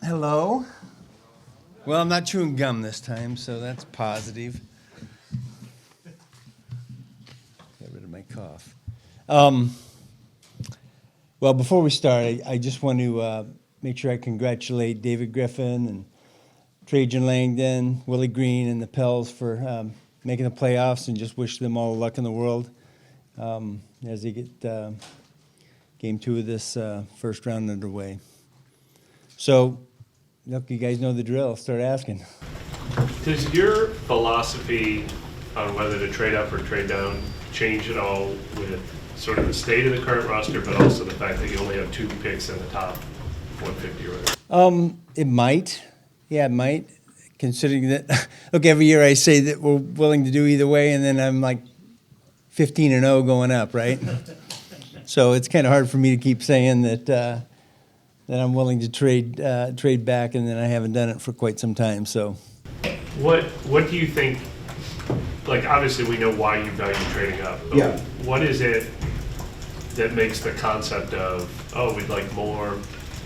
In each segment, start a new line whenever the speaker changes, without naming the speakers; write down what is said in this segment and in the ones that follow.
Hello. Well, I'm not chewing gum this time, so that's positive. Get rid of my cough. Well, before we start, I just want to make sure I congratulate David Griffin and Trajan Langdon, Willie Green, and the Pels for making the playoffs, and just wish them all the luck in the world as they get Game 2 of this first round underway. So, look, you guys know the drill. Start asking.
Does your philosophy on whether to trade up or trade down change at all with sort of the state of the current roster, but also the fact that you only have 2 picks in the top 150 or whatever?
It might. Yeah, it might. Considering that, look, every year I say that we're willing to do either way, and then I'm like 15-0 going up, right? So it's kind of hard for me to keep saying that I'm willing to trade back, and then I haven't done it for quite some time. So,
what do you think? Like, obviously, we know why you value trading up. But
yeah.
What is it that makes the concept of we'd like more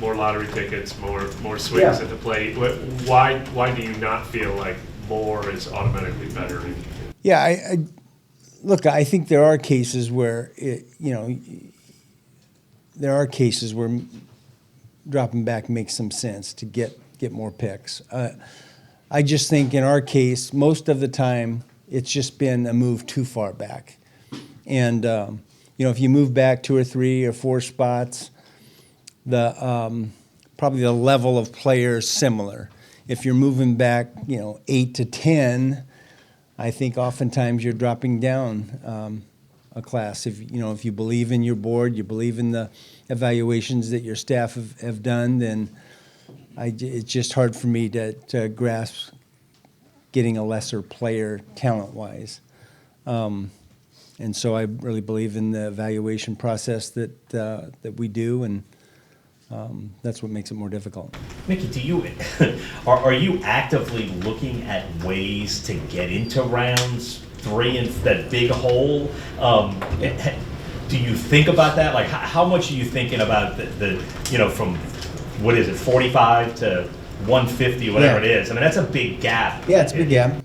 lottery tickets, more swings at the plate? Why do you not feel like more is automatically better?
Yeah, I look. I think there are cases where there are cases where dropping back makes some sense to get more picks. I just think in our case, most of the time, it's just been a move too far back. And, if you move back 2 or 3 or 4 spots, probably the level of players similar. If you're moving back, 8 to 10, I think oftentimes you're dropping down a class. If you believe in your board, you believe in the evaluations that your staff have done, then it's just hard for me to grasp getting a lesser player talent-wise. And so I really believe in the evaluation process that we do, and that's what makes it more difficult.
Mickey, are you actively looking at ways to get into rounds 3 in that big hole? Do you think about that? Like, how much are you thinking about the from, what is it, 45 to 150, whatever it is? I mean, that's a big gap.
Yeah, it's a big gap.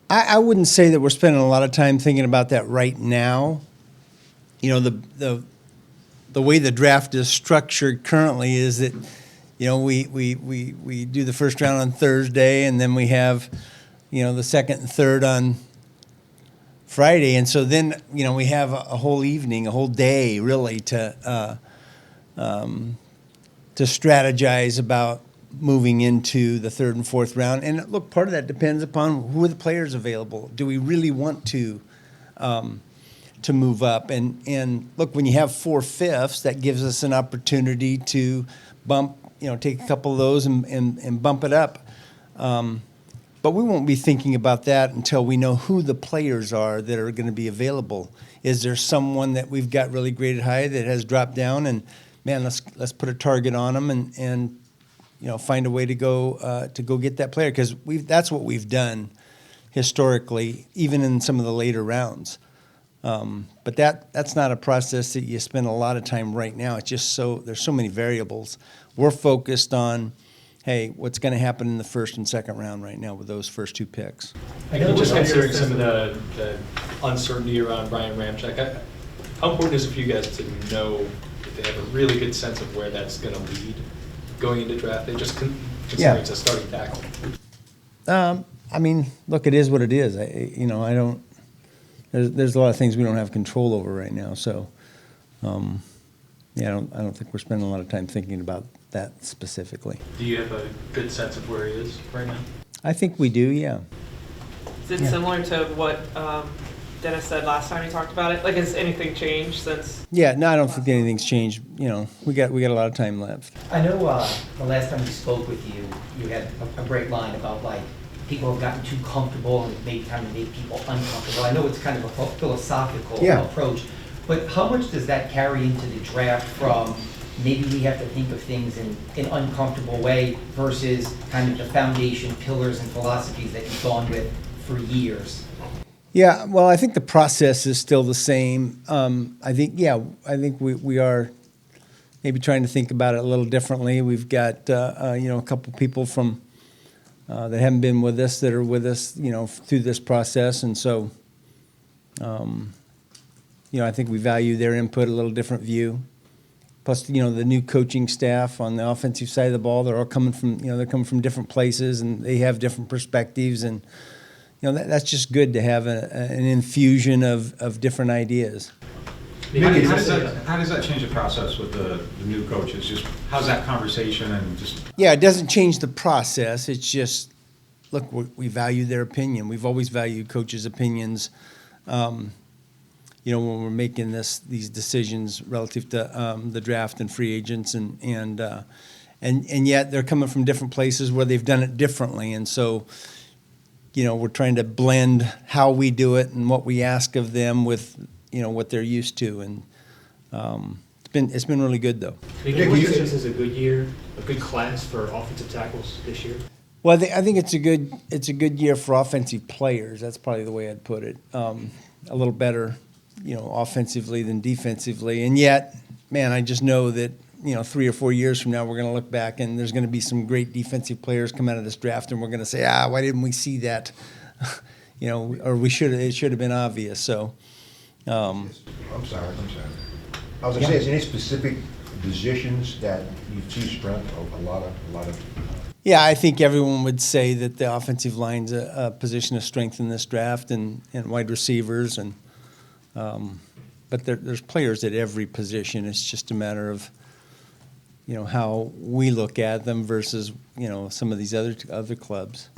I wouldn't say that we're spending a lot of time thinking about that right now. The way the draft is structured currently is that, we do the first round on Thursday, and then we have, the second and third on Friday, and so then we have a whole evening, a whole day, really, to strategize about moving into the 3rd and 4th round. And look, part of that depends upon who are the players available. Do we really want to move up? And look, when you have 4 fifths, that gives us an opportunity to bump, take a couple of those and bump it up. But we won't be thinking about that until we know who the players are that are going to be available. Is there someone that we've got really graded high that has dropped down, and man, let's put a target on them and find a way to go get that player, because that's what we've done historically, even in some of the later rounds. But that's not a process that you spend a lot of time right now. It's just there's so many variables. We're focused on, hey, what's going to happen in the 1st and 2nd round right now with those first 2 picks?
I know, just considering some of the uncertainty around Brian Ramczyk, how important is it for you guys to know that they have a really good sense of where that's going to lead going into draft day, just considering it's a starting tackle?
I mean, look, it is what it is. I don't. There's a lot of things we don't have control over right now. So, I don't think we're spending a lot of time thinking about that specifically.
Do you have a good sense of where he is right now?
I think we do, yeah.
Is it similar to what Dennis said last time he talked about it? Like, has anything changed since?
Yeah, no, I don't think anything's changed. We got a lot of time left.
I know the last time we spoke with you, you had a great line about, like, people have gotten too comfortable and maybe kind of made people uncomfortable. I know it's kind of a philosophical approach, but how much does that carry into the draft from maybe we have to think of things in an uncomfortable way versus kind of the foundation pillars and philosophies that you've gone with for years?
Yeah, well, I think the process is still the same. I think we are maybe trying to think about it a little differently. We've got a couple people from that haven't been with us that are with us, through this process, and so I think we value their input, a little different view. Plus, the new coaching staff on the offensive side of the ball, they're all coming from, they're coming from different places, and they have different perspectives, and that's just good to have an infusion of different ideas.
Mickey, how does that change the process with the new coaches? Just how's that conversation and just?
Yeah, it doesn't change the process. It's just, look, we value their opinion. We've always valued coaches' opinions. When we're making these decisions relative to the draft and free agents, and yet they're coming from different places where they've done it differently, and so we're trying to blend how we do it and what we ask of them with what they're used to, and it's been really good though.
Do you think this is a good year, a good class for offensive tackles this year?
Well, I think it's a good year for offensive players. That's probably the way I'd put it. A little better, offensively than defensively, and yet, man, I just know that 3 or 4 years from now we're going to look back and there's going to be some great defensive players come out of this draft, and we're going to say, why didn't we see that? Or it should have been obvious. So.
I'm sorry. I was going to say, is there any specific positions that you see strength of a lot of?
Yeah, I think everyone would say that the offensive line's a position of strength in this draft, and wide receivers, and but there's players at every position. It's just a matter of how we look at them versus some of these other clubs.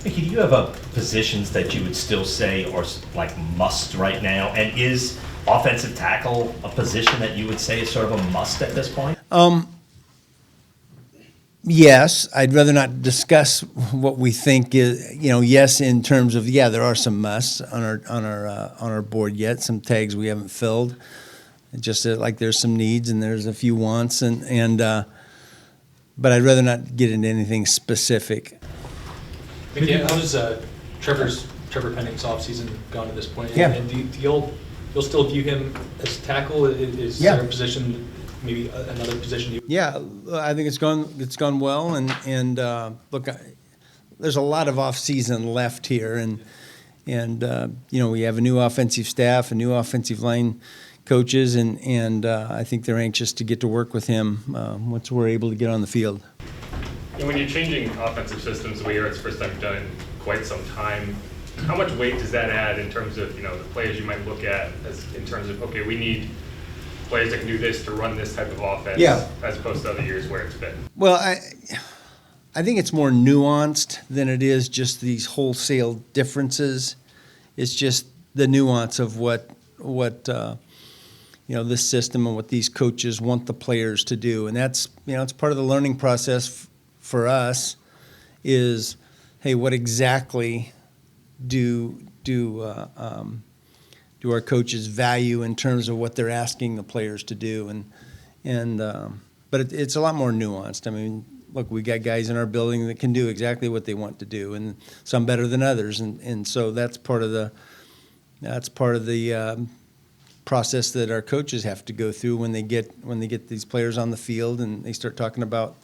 Mickey, do you have positions that you would still say are like must right now? And is offensive tackle a position that you would say is sort of a must at this point?
Yes, I'd rather not discuss what we think is. Yes, in terms of there are some musts on our board yet. Some tags we haven't filled. Just like there's some needs and there's a few wants, but I'd rather not get into anything specific.
Mickey, how does Trevor Penning's offseason gone to this point?
Yeah.
And you'll still view him as tackle? Is there a position, maybe another position?
Yeah, I think it's gone well, and look, there's a lot of off-season left here, and we have a new offensive staff, a new offensive line coaches, and I think they're anxious to get to work with him once we're able to get on the field.
And when you're changing offensive systems the way it's the first time you've done it in quite some time, how much weight does that add in terms of the players you might look at in terms of, okay, we need players that can do this to run this type of offense, as opposed to other years where it's been?
Well, I think it's more nuanced than it is just these wholesale differences. It's just the nuance of what this system and what these coaches want the players to do, and that's it's part of the learning process for us. Is, hey, what exactly do our coaches value in terms of what they're asking the players to do, but it's a lot more nuanced. I mean, look, we got guys in our building that can do exactly what they want to do, and some better than others, and so that's part of the process that our coaches have to go through when they get these players on the field and they start talking about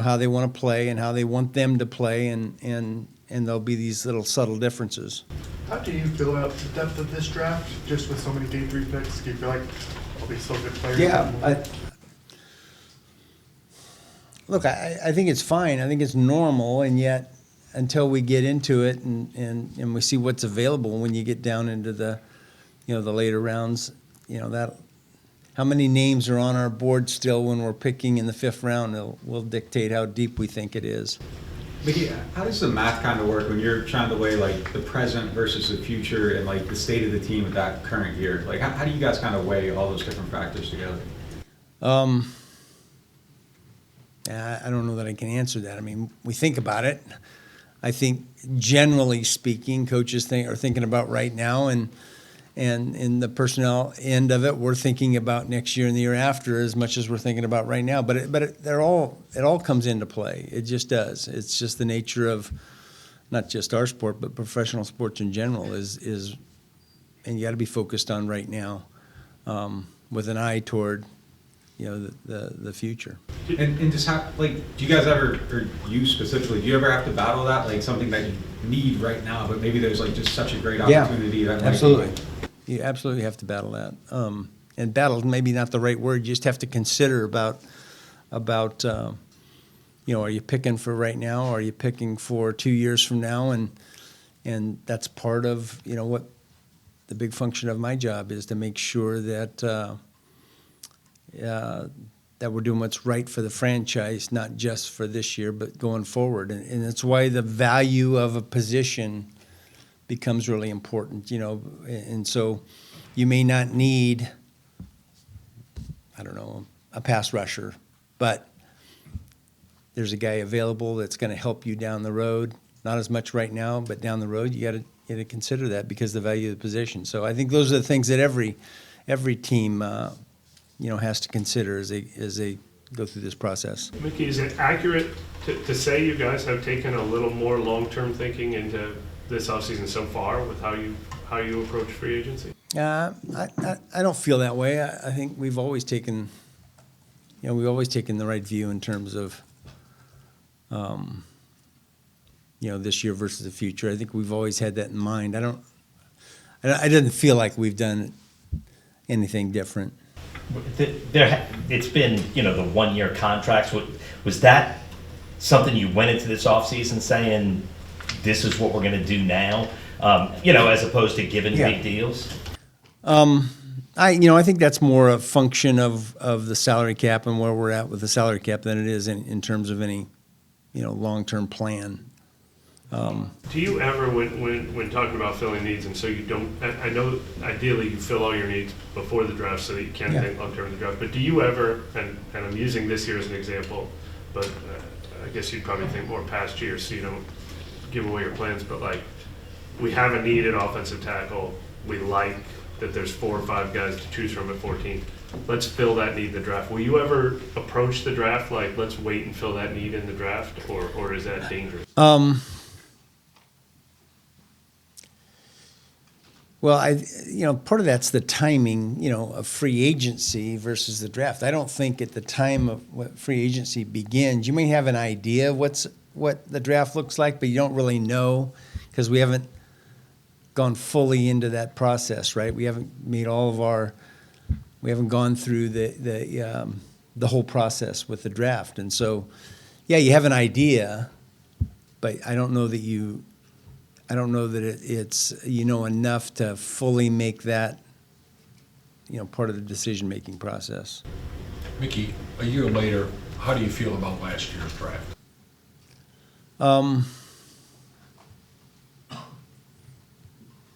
how they want to play and how they want them to play, and there'll be these little subtle differences.
How do you feel about the depth of this draft, just with so many day 3 picks? Do you feel like all these so good players?
Yeah, I think it's fine. I think it's normal, and yet until we get into it and we see what's available when you get down into the the later rounds, that how many names are on our board still when we're picking in the 5th round will dictate how deep we think it is.
Mickey, how does the math kind of work when you're trying to weigh like the present versus the future and like the state of the team at that current year? Like how do you guys kind of weigh all those different factors together?
I don't know that I can answer that. I mean, we think about it. I think generally speaking, coaches are thinking about right now, and in the personnel end of it, we're thinking about next year and the year after as much as we're thinking about right now. But it all comes into play. It just does. It's just the nature of not just our sport, but professional sports in general is and you got to be focused on right now, with an eye toward the future.
And just like, do you guys ever, or you specifically, do you ever have to battle that, like something that you need right now, but maybe there's like just such a great opportunity that might be-
Absolutely. You absolutely have to battle that. And battle maybe not the right word. You just have to consider about are you picking for right now? Or are you picking for 2 years from now? And that's part of what the big function of my job is, to make sure that that we're doing what's right for the franchise, not just for this year, but going forward. And that's why the value of a position becomes really important, And so you may not need, I don't know, a pass rusher, but there's a guy available that's going to help you down the road. Not as much right now, but down the road, you got to consider that because of the value of the position. So I think those are the things that every team has to consider as they go through this process.
Mickey, is it accurate to say you guys have taken a little more long-term thinking into this offseason so far with how you approach free agency?
I don't feel that way. I think we've always taken the right view in terms of this year versus the future. I think we've always had that in mind. I didn't feel like we've done anything different.
It's been, the 1-year contracts. Was that something you went into this offseason saying, this is what we're going to do now, as opposed to giving big deals?
I think that's more a function of the salary cap and where we're at with the salary cap than it is in terms of any, long-term plan.
Do you ever, when talking about filling needs, and so you don't, I know ideally you fill all your needs before the draft so that you can think long-term in the draft, but do you ever, and I'm using this year as an example, but I guess you'd probably think more past years so you don't give away your plans, but like, we have a need at offensive tackle, we like that there's 4 or 5 guys to choose from at 14, let's fill that need in the draft. Will you ever approach the draft like, let's wait and fill that need in the draft, or is that dangerous?
Well, part of that's the timing, of free agency versus the draft. I don't think at the time of what free agency begins, you may have an idea of what the draft looks like, but you don't really know because we haven't gone fully into that process, right? We haven't made we haven't gone through the whole process with the draft, and so, you have an idea, but I don't know that it's enough to fully make that part of the decision-making process.
Mickey, a year later, how do you feel about last year's draft?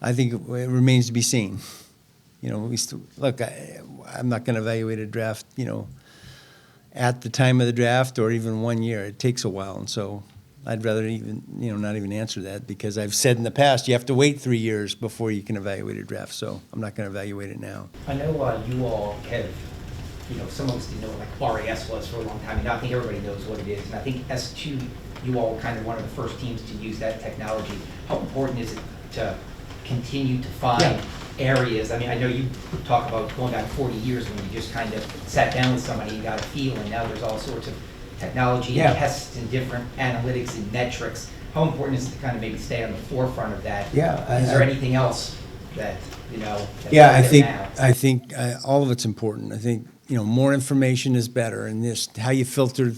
I think it remains to be seen. Look, I'm not going to evaluate a draft, at the time of the draft or even 1 year. It takes a while, and so I'd rather even, not even answer that because I've said in the past you have to wait 3 years before you can evaluate a draft. So I'm not going to evaluate it now.
I know you all have, some of us didn't know what RAS was for a long time. I think everybody knows what it is. And I think S2, you all were kind of one of the first teams to use that technology. How important is it to continue to find areas? I mean, I know you talk about going back 40 years when you just kind of sat down with somebody and got a feel, and now there's all sorts of technology and tests and different analytics and metrics. How important is it to kind of maybe stay on the forefront of that? Is there anything else that, that's
I think all of it's important. I think, more information is better, and this, how you filter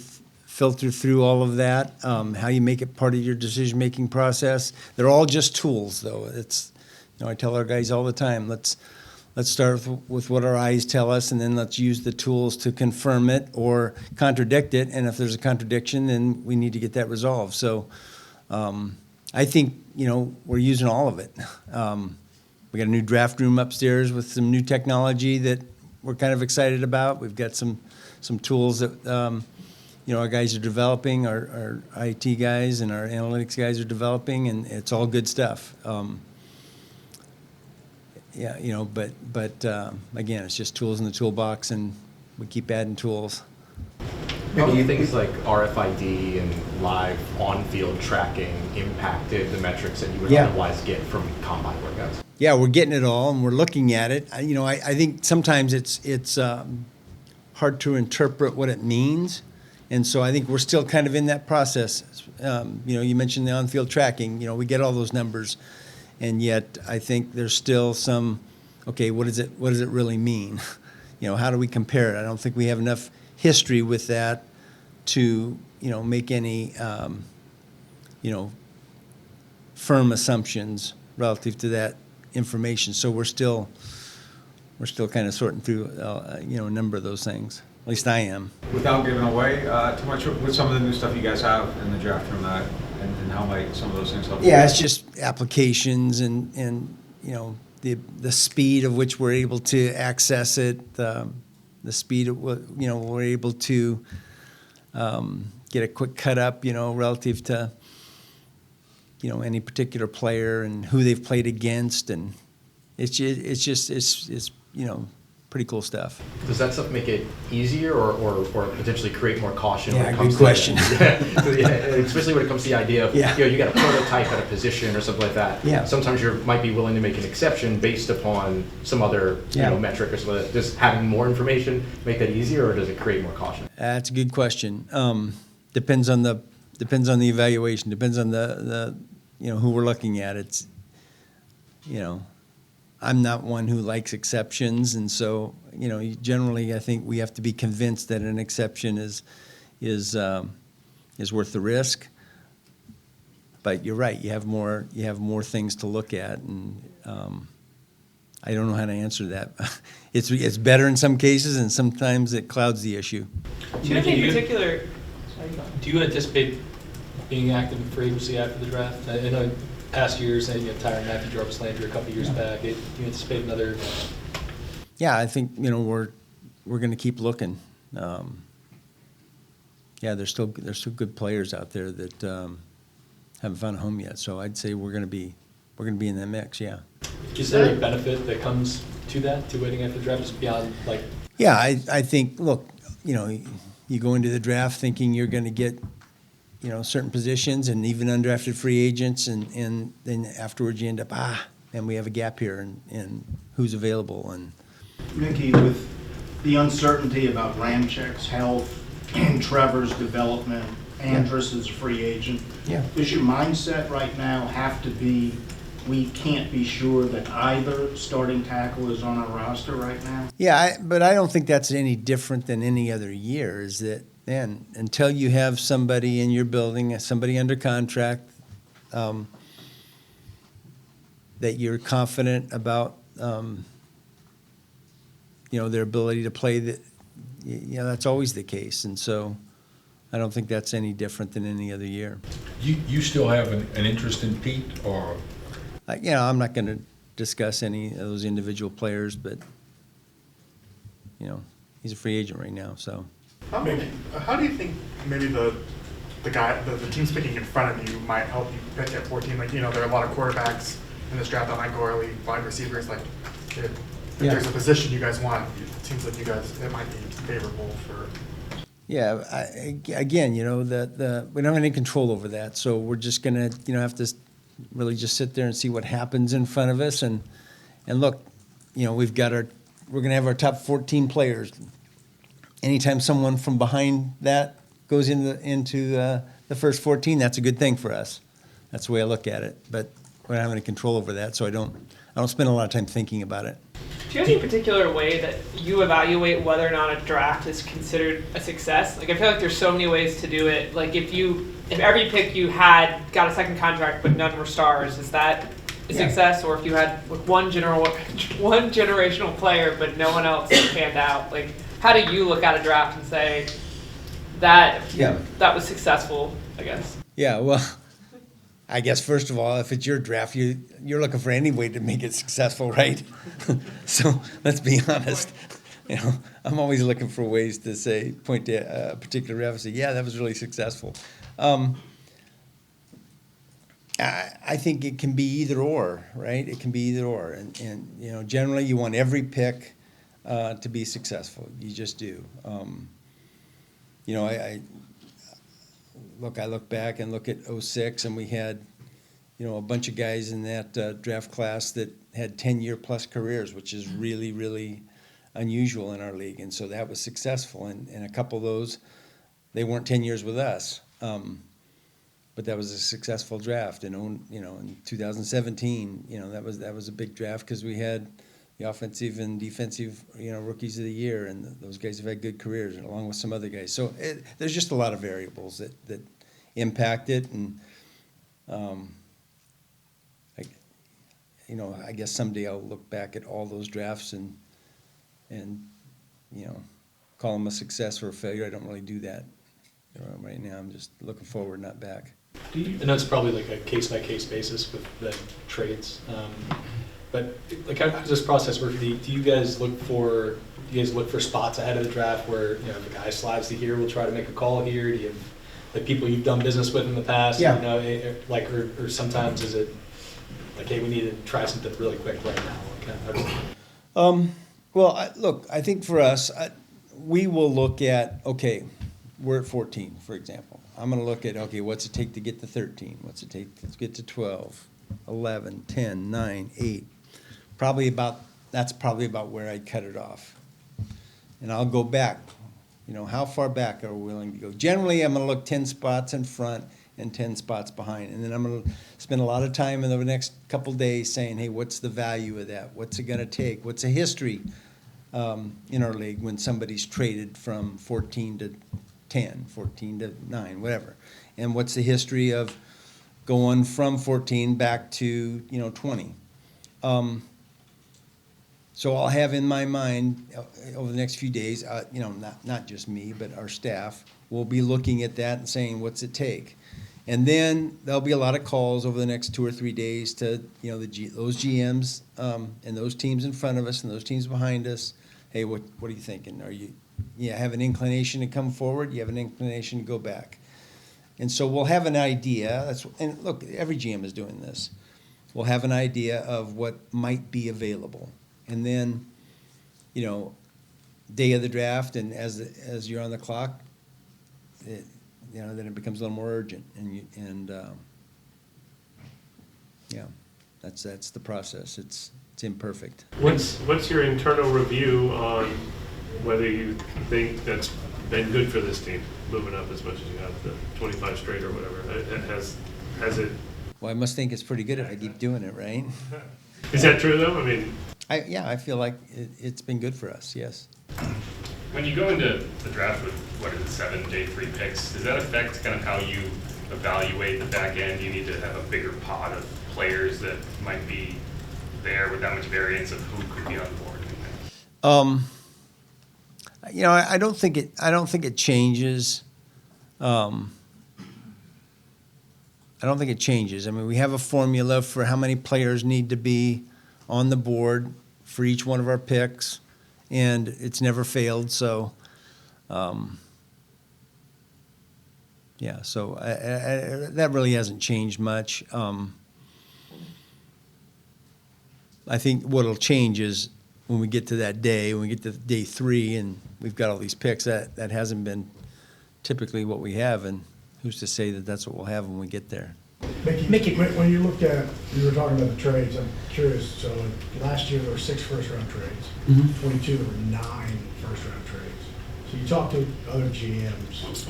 through all of that, how you make it part of your decision-making process. They're all just tools, though. It's, I tell our guys all the time, let's start with what our eyes tell us, and then let's use the tools to confirm it or contradict it. And if there's a contradiction, then we need to get that resolved. So I think, we're using all of it. We got a new draft room upstairs with some new technology that we're kind of excited about. We've got some tools that, our guys are developing, our IT guys and our analytics guys are developing, and it's all good stuff. But again, it's just tools in the toolbox, and we keep adding tools.
How do you think things like RFID and live on-field tracking impacted the metrics that you would otherwise get from combine workouts? Yeah,
we're getting it all, and we're looking at it. I think sometimes it's hard to interpret what it means. And so I think we're still kind of in that process. You mentioned the on-field tracking. We get all those numbers, and yet I think there's still some. Okay, what does it really mean? How do we compare it? I don't think we have enough history with that to make any firm assumptions relative to that information. So we're still kind of sorting through a number of those things. At least I am. Without
giving away too much, what's some of the new stuff you guys have in the draft from that, and how might some of those things help?
Yeah, it's just applications and the speed of which we're able to access it, the speed of we're able to get a quick cut up, relative to any particular player and who they've played against, and it's pretty cool stuff.
Does that stuff make it easier or potentially create more caution?
Yeah,
when it comes
good question.
Especially when it comes to the idea of, you got a prototype at a position or something like that.
Yeah.
Sometimes you might be willing to make an exception based upon some other metric or something. Does having more information make that easier, or does it create more caution?
That's a good question. Depends on the evaluation. Depends on the who we're looking at. It's I'm not one who likes exceptions, and so generally I think we have to be convinced that an exception is worth the risk. But you're right. You have more things to look at, and I don't know how to answer that. It's better in some cases, and sometimes it clouds the issue.
Do you have any particular?
Do you anticipate being active in free agency after the draft? I know past years, Tyrann Matthew, Jarvis Landry a couple years back. Do you anticipate another?
Yeah, I think we're going to keep looking. There's still good players out there that haven't found a home yet. So I'd say we're going to be in that mix. Yeah.
Is there a benefit that comes to that, to waiting after the draft, just beyond like?
Yeah, I think. Look, you go into the draft thinking you're going to get certain positions and even undrafted free agents, and then afterwards you end up, and we have a gap here in who's available. And
Mickey, with the uncertainty about Ramczak's health and Trevor's development, Andrus is a free agent, does your mindset right now have to be, we can't be sure that either starting tackle is on our roster right now?
Yeah, but I don't think that's any different than any other year, is that, man, until you have somebody in your building, somebody under contract, that you're confident about, their ability to play, that's always the case. And so I don't think that's any different than any other year.
You still have an interest in Pete, or?
I'm not going to discuss any of those individual players, but, he's a free agent right now, so.
How do you think maybe the teams picking in front of you might help you pick at 14? Like, there are a lot of quarterbacks in this draft that might go early, wide receivers. Like, if there's a position you guys want, it seems like it might be favorable for.
Yeah, again, we don't have any control over that, so we're just gonna, have to really just sit there and see what happens in front of us, and look, we're gonna have our top 14 players. Anytime someone from behind that goes into the first 14, that's a good thing for us. That's the way I look at it. But we don't have any control over that, so I don't spend a lot of time thinking about it.
Do you have any particular way that you evaluate whether or not a draft is considered a success? Like, I feel like there's so many ways to do it. Like, if every pick you had got a second contract but none were stars, is that a success? Or if you had one generational player but no one else panned out, like, how do you look at a draft and say that was successful, I guess?
Yeah, well, I guess first of all, if it's your draft, you're looking for any way to make it successful, right? So let's be honest. I'm always looking for ways to point to a particular draft and say, yeah, that was really successful. I think it can be either or, right? It can be either or, and generally you want every pick to be successful. You just do. I look back and look at 06, and we had, a bunch of guys in that draft class that had 10-year plus careers, which is really, really unusual in our league, and so that was successful. And a couple of those, they weren't 10 years with us, but that was a successful draft. And in 2017, that was a big draft because we had the offensive and defensive rookies of the year, and those guys have had good careers, along with some other guys. So there's just a lot of variables that impact it, and I guess someday I'll look back at all those drafts and call them a success or a failure. I don't really do that right now. I'm just looking forward, not back.
I know it's probably like a case-by-case basis with the trades, but like how does this process work? Do you guys look for spots ahead of the draft where if a guy slides to here, we'll try to make a call here? Do you have like people you've done business with in the past?
Yeah.
Or sometimes is it like, hey, we need to try something really quick right now?
Well, I think for us, we will look at, okay, we're at 14, for example. I'm going to look at, okay, what's it take to get to 13? What's it take to get to 12, 11, 10, 9, 8? That's probably about where I'd cut it off. And I'll go back. How far back are we willing to go? Generally, I'm going to look 10 spots in front and 10 spots behind. And then I'm going to spend a lot of time in the next couple days saying, hey, what's the value of that? What's it going to take? What's the history in our league when somebody's traded from 14 to 10, 14 to 9, whatever? And what's the history of going from 14 back to 20? So I'll have in my mind over the next few days, not just me, but our staff will be looking at that and saying, what's it take? And then there'll be a lot of calls over the next 2 or 3 days to those GMs and those teams in front of us and those teams behind us. Hey, what are you thinking? Are you have an inclination to come forward? You have an inclination to go back? And so we'll have an idea. And look, every GM is doing this. We'll have an idea of what might be available. And then, day of the draft, and as you're on the clock, then it becomes a little more urgent, that's the process. It's imperfect.
What's your internal review on whether you think that's been good for this team, moving up as much as you have, the 25 straight or whatever? Has it?
Well, I must think it's pretty good if I keep doing it, right?
Is that true though? I mean,
I feel like it's been good for us. Yes.
When you go into the draft with, 7 day 3 picks, does that affect kind of how you evaluate the back end? Do you need to have a bigger pot of players that might be there with that much variance of who could be on the board?
I don't think it changes. I don't think it changes. I mean, we have a formula for how many players need to be on the board for each one of our picks, and it's never failed. So, so that really hasn't changed much. I think what'll change is when we get to that day, when we get to day 3, and we've got all these picks. That hasn't been typically what we have, and who's to say that that's what we'll have when we get there?
Mickey, when you looked at, you were talking about the trades, I'm curious, so last year there were 6 first-round trades, 22 there were 9 first-round trades. So you talked to other GMs,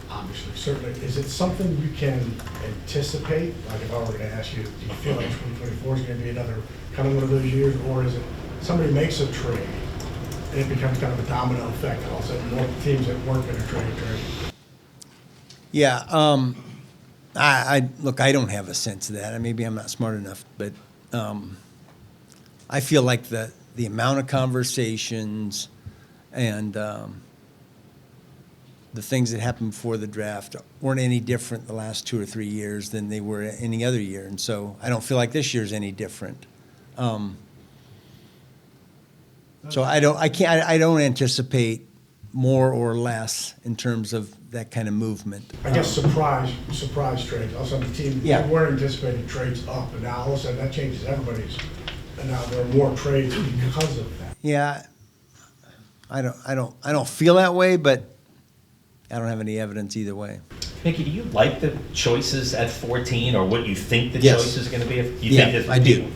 obviously, certainly. Is it something you can anticipate? Like if I were to ask you, do you feel like 2024 is going to be another kind of one of those years, or is it somebody makes a trade and it becomes kind of a domino effect, and all of a sudden more teams that weren't going to trade.
Yeah, look, I don't have a sense of that. Maybe I'm not smart enough, but I feel like the amount of conversations and the things that happened before the draft weren't any different the last 2 or 3 years than they were any other year, and so I don't feel like this year's any different. So I don't anticipate more or less in terms of that kind of movement.
I guess surprise trades. Also, the team they weren't anticipating trades up, and now all of a sudden that changes everybody's. And now there are more trades because of that.
Yeah, I don't feel that way, but I don't have any evidence either way.
Mickey, do you like the choices at 14, or what you think the
Yes.
choice is going to be?
I do.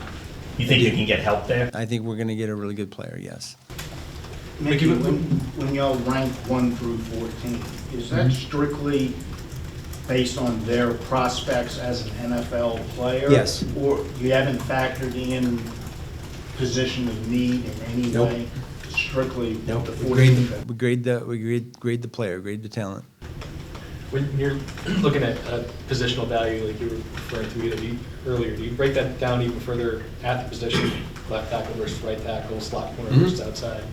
You think you can get help there?
I think we're going to get a really good player. Yes.
Mickey, when y'all rank 1 through 14, is that strictly based on their prospects as an NFL player?
Yes.
Or you haven't factored in position of need in any
Nope.
way? Strictly
Nope.
the
We
14?
grade the player, grade the talent.
When you're looking at positional value, like you were referring to earlier, do you break that down even further at the position, left tackle versus right tackle, slot corner versus outside?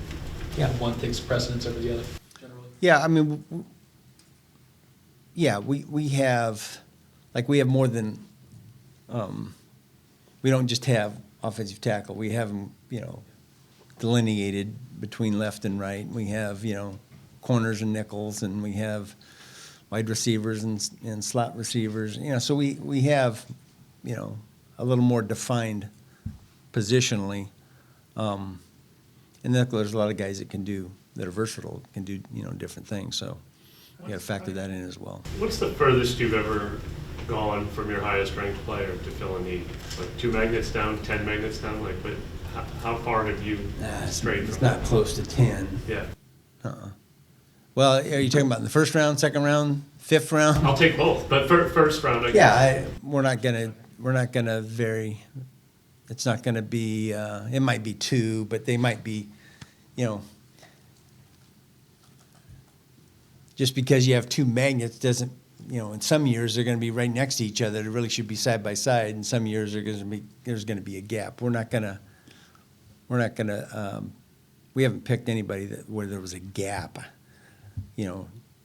Yeah.
One takes precedence over the other, generally?
Yeah, I mean, we have, like, we have more than, we don't just have offensive tackle. We have them, delineated between left and right. We have, corners and nickels, and we have wide receivers and slot receivers. So we have, a little more defined positionally. And then there's a lot of guys that are versatile, can do, different things. So you got to factor that in as well.
What's the furthest you've ever gone from your highest ranked player to fill a need? Like 2 magnets down, 10 magnets down? Like, but how far have you strayed from
It's
that?
not close to 10.
Yeah.
Well, are you talking about in the first round, second round, fifth round?
I'll take both, but first round, I guess.
Yeah, we're not gonna vary. It's not gonna be. It might be 2, but they might be, just because you have 2 magnets doesn't. In some years they're going to be right next to each other. They really should be side by side. In some years there's going to be a gap. We're not gonna. We haven't picked anybody where there was a gap,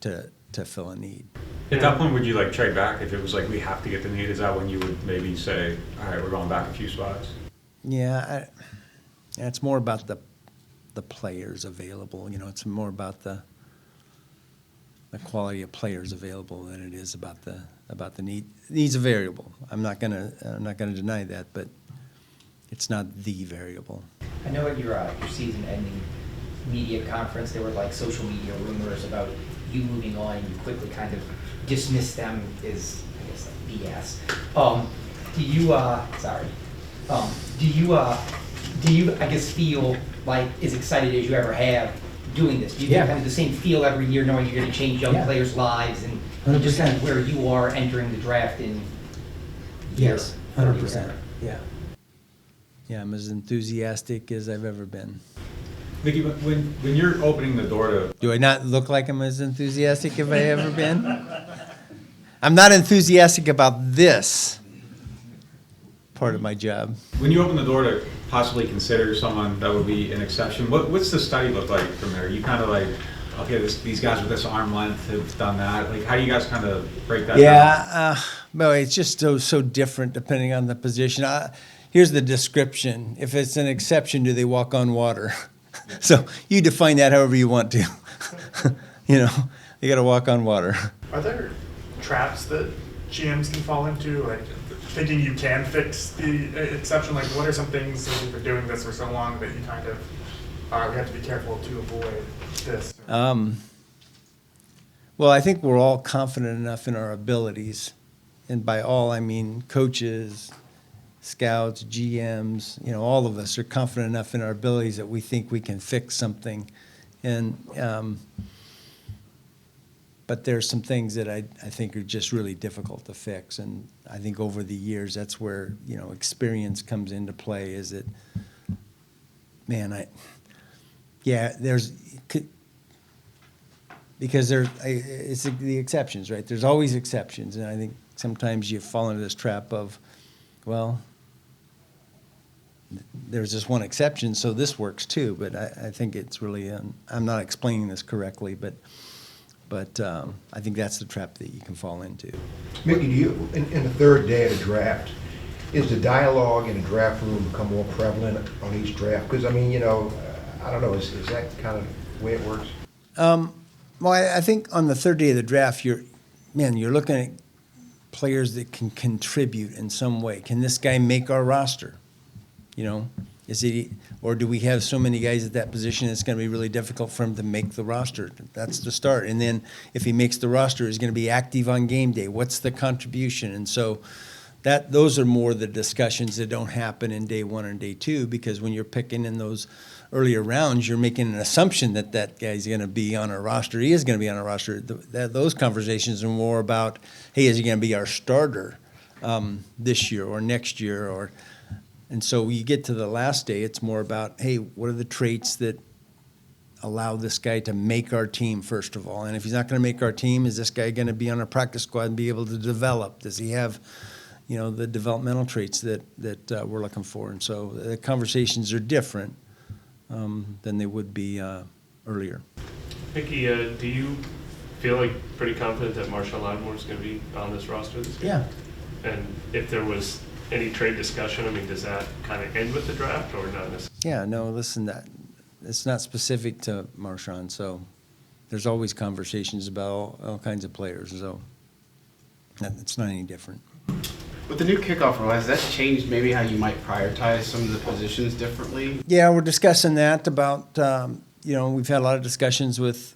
to fill a need.
At that point, would you like trade back if it was like we have to get the need? Is that when you would maybe say, all right, we're going back a few spots?
Yeah, it's more about the players available. It's more about the quality of players available than it is about the need. Needs a variable. I'm not gonna deny that, but it's not the variable.
I know at your season-ending media conference, there were like social media rumors about you moving on, and you quickly kind of dismissed them as, I guess, like BS. Do you, I guess, feel like as excited as you ever have doing this? Do you get kind of the same feel every year knowing you're going to change young players' lives and just kind of where you are entering the draft in
Yes, 100%. Yeah. Yeah, I'm as enthusiastic as I've ever been.
Mickey, when you're opening the door to...
Do I not look like I'm as enthusiastic as I've ever been? I'm not enthusiastic about this part of my job.
When you open the door to possibly consider someone that would be an exception, what's the study look like from there? You kind of like, okay, these guys with this arm length have done that. Like, how do you guys kind of break that down?
Yeah, well, it's just so different depending on the position. Here's the description. If it's an exception, do they walk on water? So you define that however you want to. You got to walk on water.
Are there traps that GMs can fall into, like thinking you can fix the exception? Like, what are some things that you've been doing this for so long that you kind of we have to be careful to avoid this?
Well, I think we're all confident enough in our abilities, and by all I mean coaches, scouts, GMs, all of us are confident enough in our abilities that we think we can fix something. And but there's some things that I think are just really difficult to fix. And I think over the years, that's where, experience comes into play, is that, because it's the exceptions, right? There's always exceptions. And I think sometimes you fall into this trap of, well, there's this one exception, so this works too. But I think it's really, I'm not explaining this correctly, but I think that's the trap that you can fall into.
Mickey, do you, in the third day of the draft, is the dialogue in the draft room become more prevalent on each draft? Because, I don't know, is that kind of the way it works?
Well, I think on the third day of the draft, you're looking at players that can contribute in some way. Can this guy make our roster? Is he, or do we have so many guys at that position it's going to be really difficult for him to make the roster? That's the start. And then if he makes the roster, he's going to be active on game day. What's the contribution? And so those are more the discussions that don't happen in day one and day two, because when you're picking in those earlier rounds, you're making an assumption that that guy's going to be on our roster. He is going to be on our roster. Those conversations are more about, hey, is he going to be our starter this year or next year? And so you get to the last day, it's more about, hey, what are the traits that allow this guy to make our team, first of all? And if he's not going to make our team, is this guy going to be on our practice squad and be able to develop? Does he have, the developmental traits that we're looking for? And so the conversations are different than they would be earlier.
Mickey, do you feel like pretty confident that Marshawn Lattimore is going to be on this roster this year?
Yeah.
And if there was any trade discussion, I mean, does that kind of end with the draft or not necessarily?
Yeah, no, listen, it's not specific to Marshawn, so there's always conversations about all kinds of players, so it's not any different.
With the new kickoff rule, has that changed maybe how you might prioritize some of the positions differently?
Yeah, we're discussing that about, we've had a lot of discussions with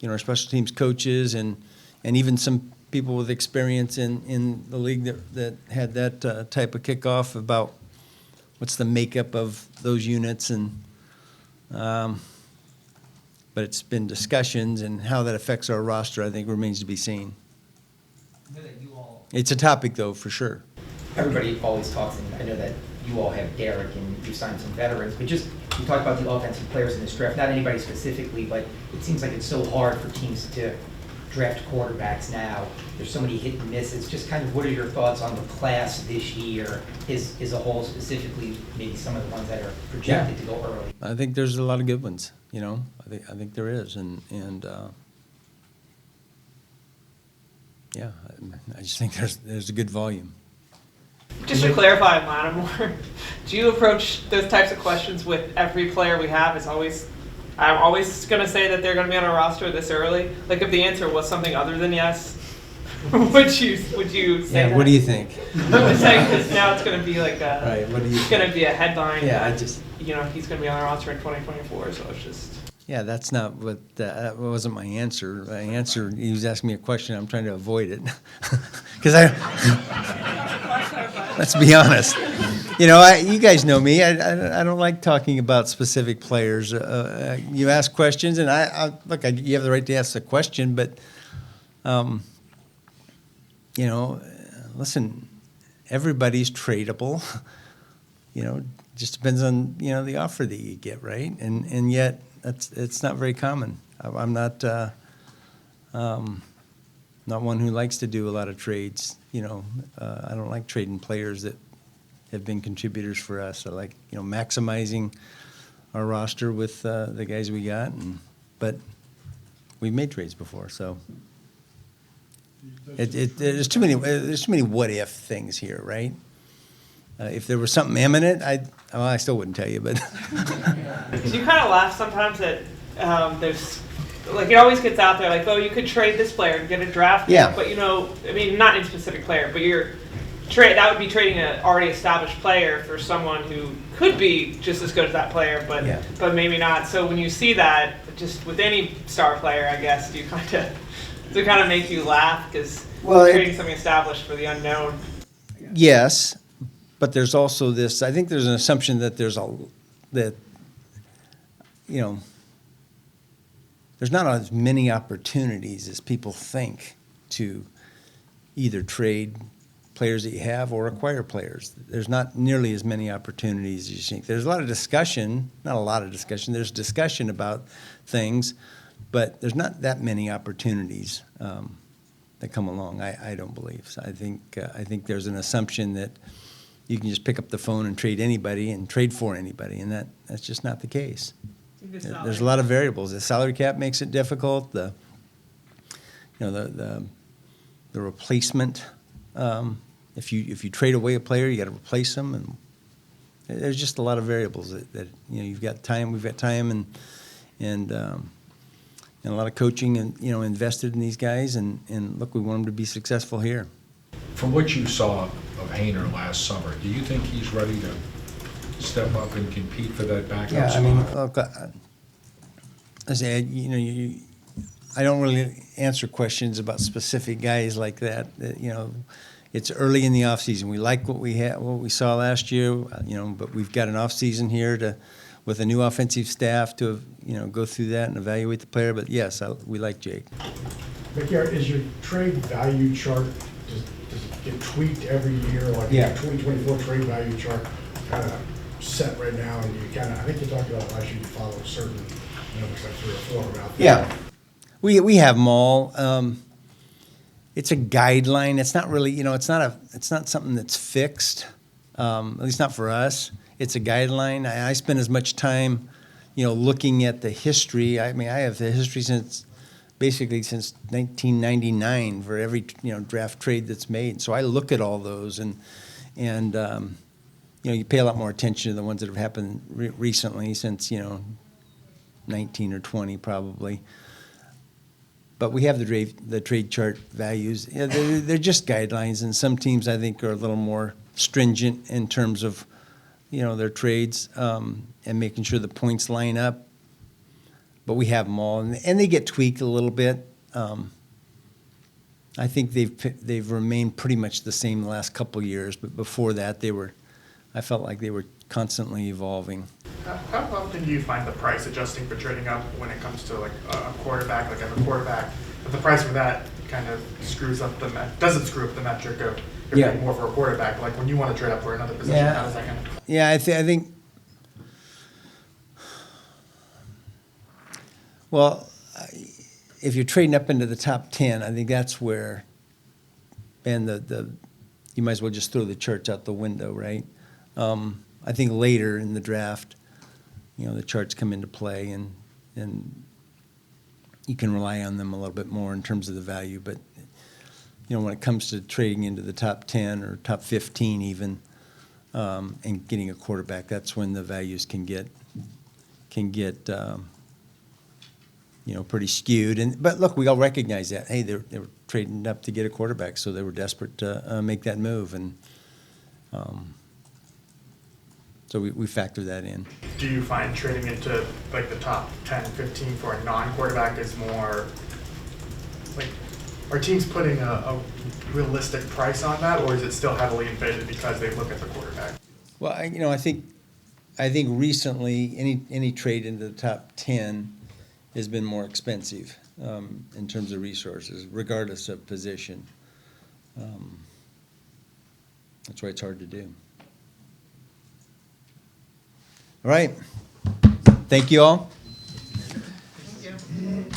our special teams coaches and even some people with experience in the league that had that type of kickoff about what's the makeup of those units, and but it's been discussions, and how that affects our roster, I think, remains to be seen. It's a topic, though, for sure.
Everybody always talks, and I know that you all have Derek and you've signed some veterans, but just, you talk about the offensive players in this draft, not anybody specifically, but it seems like it's so hard for teams to draft quarterbacks now. There's so many hit and misses. Just kind of, what are your thoughts on the class this year as a whole, specifically maybe some of the ones that are projected to go early?
I think there's a lot of good ones, I think there is, and yeah, I just think there's a good volume.
Just to clarify, Lattimore, do you approach those types of questions with every player we have? I'm always going to say that they're going to be on our roster this early. Like, if the answer was something other than yes, would you say that?
What do you think?
I'm just saying, because now it's going to be like
it's
going to be a headline.
Yeah,
he's going to be on our roster in 2024, so it's just.
Yeah, that's not what, that wasn't my answer. My answer, he was asking me a question, I'm trying to avoid it. Because let's be honest. You guys know me. I don't like talking about specific players. You ask questions, and you have the right to ask the question, but, listen, everybody's tradable. Just depends on, the offer that you get, right? And yet, it's not very common. I'm not one who likes to do a lot of trades. I don't like trading players that have been contributors for us. I like maximizing our roster with the guys we got, but we've made trades before, so there's too many what if things here, right? If there was something imminent, I still wouldn't tell you, but.
Because you kind of laugh sometimes that there's, like, it always gets out there, like, oh, you could trade this player and get a draft pick,
yeah.
But not any specific player, but that would be trading an already established player for someone who could be just as good as that player, but maybe not. So when you see that, just with any star player, I guess, does it kind of make you laugh because trading something established for the unknown?
Yes. But there's also this, I think there's an assumption that there's not as many opportunities as people think to either trade players that you have or acquire players. There's not nearly as many opportunities as you think. There's a lot of discussion, not a lot of discussion, there's discussion about things, but there's not that many opportunities that come along, I don't believe. So I think there's an assumption that you can just pick up the phone and trade anybody and trade for anybody, and that's just not the case. There's a lot of variables. The salary cap makes it difficult. The replacement. If you trade away a player, you got to replace them, and there's just a lot of variables that you've got time. We've got time and a lot of coaching and invested in these guys, and look, we want them to be successful here.
From what you saw of Hayner last summer, do you think he's ready to step up and compete for that backup spot?
I mean, look, I say, I don't really answer questions about specific guys like that. It's early in the off season. We like what we saw last year, but we've got an off season here with a new offensive staff to, go through that and evaluate the player. But yes, we like Jake.
Mickey, is your trade value chart, does it get tweaked every year? Like
Yeah.
your 2024 trade value chart kind of set right now, and you kind of, I think you talked about last year, you follow a certain, like 3 or 4 out there.
Yeah, we have them all. It's a guideline. It's not really, it's not something that's fixed. At least not for us. It's a guideline. I spend as much time, looking at the history. I mean, I have the history since 1999 for every draft trade that's made. So I look at all those, and you pay a lot more attention to the ones that have happened recently since 19 or 20 probably. But we have the trade chart values. They're just guidelines, and some teams I think are a little more stringent in terms of their trades and making sure the points line up. But we have them all, and they get tweaked a little bit. I think they've remained pretty much the same the last couple of years, but before that I felt like they were constantly evolving.
How often do you find the price adjusting for trading up when it comes to like a quarterback? Like if a quarterback, if the price for that kind of doesn't screw up the metric of you're paying more for a quarterback. Like when you want to trade up for another position, how does that kind of?
Yeah, I think. Well, if you're trading up into the top 10, I think that's where, and you might as well just throw the charts out the window, right? I think later in the draft, the charts come into play, and you can rely on them a little bit more in terms of the value. But when it comes to trading into the top 10 or top 15 even, and getting a quarterback, that's when the values can get pretty skewed. But look, we all recognize that. Hey, they were trading up to get a quarterback, so they were desperate to make that move, and so we factor that in.
Do you find trading into like the top 10, 15 for a non-quarterback is more like, are teams putting a realistic price on that, or is it still heavily inflated because they look at the quarterback?
Well, I think recently any trade into the top 10 has been more expensive in terms of resources, regardless of position. That's why it's hard to do. All right. Thank you all.